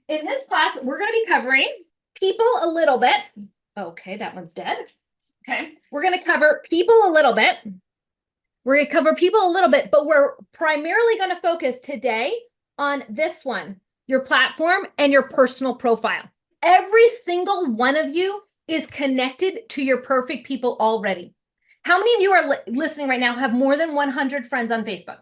In this class, we're going to be covering people a little bit. Okay, that one's dead. Okay, we're going to cover people a little bit. We're going to cover people a little bit, but we're primarily going to focus today on this one, your platform and your personal profile. Every single one of you is connected to your perfect people already. How many of you are listening right now have more than 100 friends on Facebook?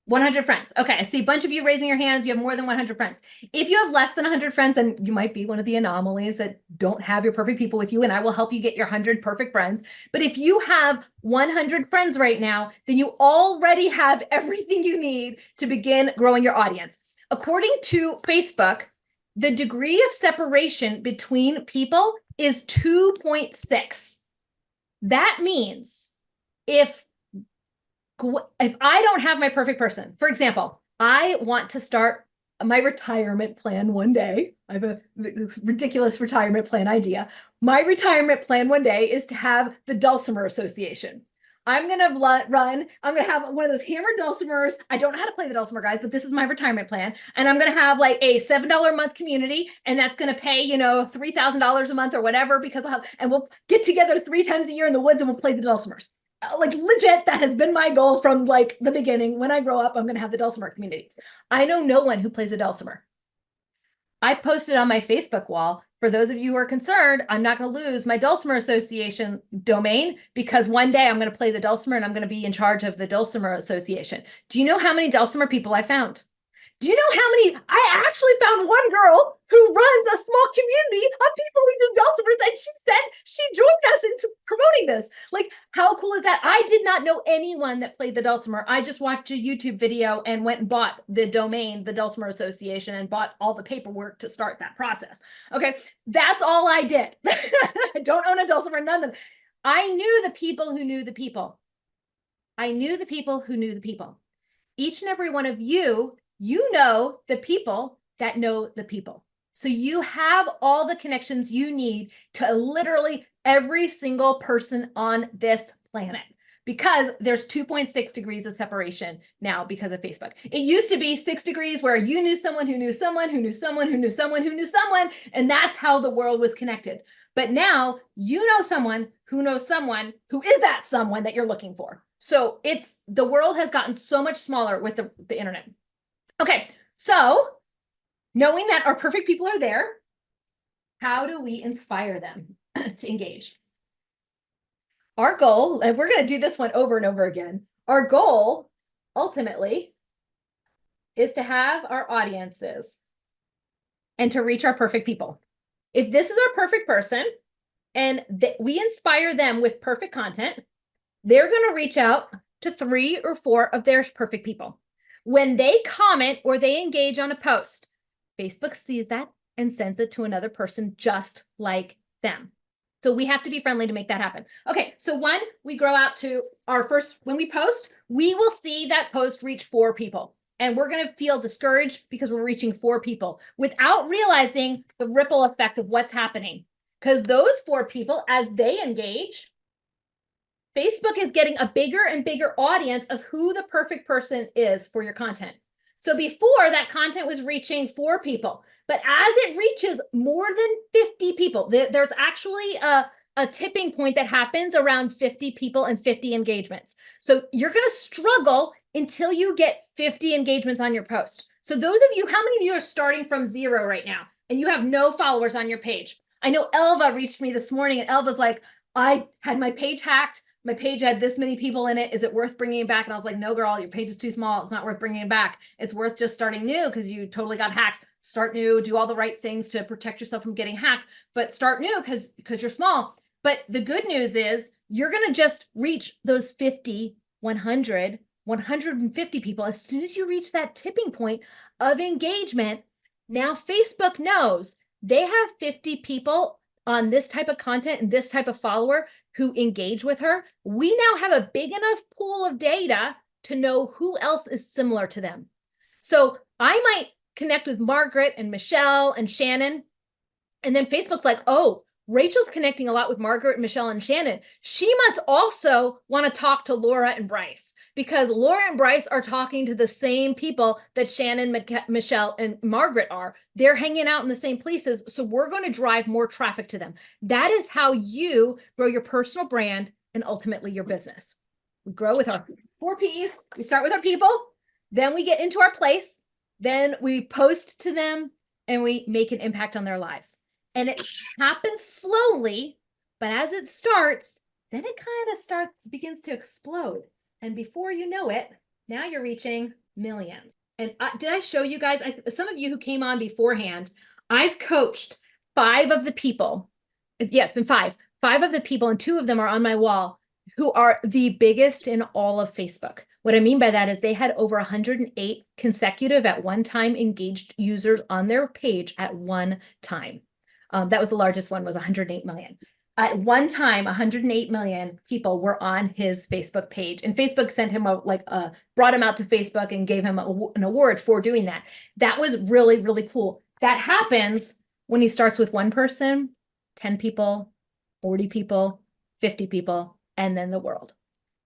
100 friends. Okay, I see a bunch of you raising your hands. You have more than 100 friends. If you have less than 100 friends, then you might be one of the anomalies that don't have your perfect people with you, and I will help you get your 100 perfect friends. But if you have 100 friends right now, then you already have everything you need to begin growing your audience. According to Facebook, the degree of separation between people is 2.6. That means if I don't have my perfect person, for example, I want to start my retirement plan one day. I have a ridiculous retirement plan idea. My retirement plan one day is to have the Dulcimer Association. I'm going to I'm going to have one of those hammered dulcimers. I don't know how to play the dulcimer, guys, but this is my retirement plan. And I'm going to have like a $7 a month community, and that's going to pay, $3,000 a month or whatever, because and we'll get together 3 times a year in the woods and we'll play the dulcimers. Like legit, that has been my goal from like the beginning. When I grow up, I'm going to have the dulcimer community. I know no one who plays a dulcimer. I posted on my Facebook wall, for those of you who are concerned, I'm not going to lose my Dulcimer Association domain, because one day I'm going to play the dulcimer and I'm going to be in charge of the Dulcimer Association. Do you know how many dulcimer people I found? Do you know how many? I actually found one girl who runs a small community of people who do dulcimers, and she said she joined us into promoting this. Like, how cool is that? I did not know anyone that played the dulcimer. I just watched a YouTube video and went and bought the domain, the Dulcimer Association, and bought all the paperwork to start that process. Okay, that's all I did. I don't own a dulcimer, none of them. I knew the people who knew the people. I knew the people who knew the people. Each and every one of you know the people that know the people. So you have all the connections you need to literally every single person on this planet, because there's 2.6 degrees of separation now because of Facebook. It used to be 6 degrees where you knew someone who knew someone who knew someone who knew someone who knew someone, and that's how the world was connected. But now you know someone who knows someone who is that someone that you're looking for. So the world has gotten so much smaller with the internet. Okay, so knowing that our perfect people are there, how do we inspire them to engage? Our goal, and we're going to do this one over and over again, our goal ultimately is to have our audiences and to reach our perfect people. If this is our perfect person and we inspire them with perfect content, they're going to reach out to 3 or 4 of their perfect people. When they comment or they engage on a post, Facebook sees that and sends it to another person just like them. So we have to be friendly to make that happen. Okay, so one, we grow out to our first, when we post, we will see that post reach 4 people. And we're going to feel discouraged because we're reaching 4 people without realizing the ripple effect of what's happening. Because those 4 people, as they engage, Facebook is getting a bigger and bigger audience of who the perfect person is for your content. So before, that content was reaching 4 people, but as it reaches more than 50 people, there's actually a tipping point that happens around 50 people and 50 engagements. So you're going to struggle until you get 50 engagements on your post. So those of you, how many of you are starting from 0 right now and you have no followers on your page? I know Elva reached me this morning, and Elva's like, I had my page hacked. My page had this many people in it. Is it worth bringing it back? And I was like, no, girl, your page is too small. It's not worth bringing it back. It's worth just starting new, because you totally got hacked. Start new, do all the right things to protect yourself from getting hacked, but start new because you're small. But the good news is you're going to just reach those 50, 100, 150 people. As soon as you reach that tipping point of engagement, now Facebook knows they have 50 people on this type of content and this type of follower who engage with her. We now have a big enough pool of data to know who else is similar to them. So I might connect with Margaret and Michelle and Shannon, and then Facebook's like, oh, Rachel's connecting a lot with Margaret, Michelle, and Shannon. She must also want to talk to Laura and Bryce, because Laura and Bryce are talking to the same people that Shannon, Michelle, and Margaret are. They're hanging out in the same places. So we're going to drive more traffic to them. That is how you grow your personal brand and ultimately your business. We grow with our 4 Ps. We start with our people, then we get into our place, then we post to them, and we make an impact on their lives. And it happens slowly, but as it starts, then it kind of begins to explode. And before you know it, now you're reaching millions. And did I show you guys, some of you who came on beforehand, I've coached 5 of the people. Yeah, it's been 5 of the people, and 2 of them are on my wall, who are the biggest in all of Facebook. What I mean by that is they had over 108 consecutive at one time engaged users on their page at one time. That was the largest one, was 108 million. At one time, 108 million people were on his Facebook page, and Facebook sent him brought him out to Facebook and gave him an award for doing that. That was really, really cool. That happens when he starts with 1 person, 10 people, 40 people, 50 people, and then the world.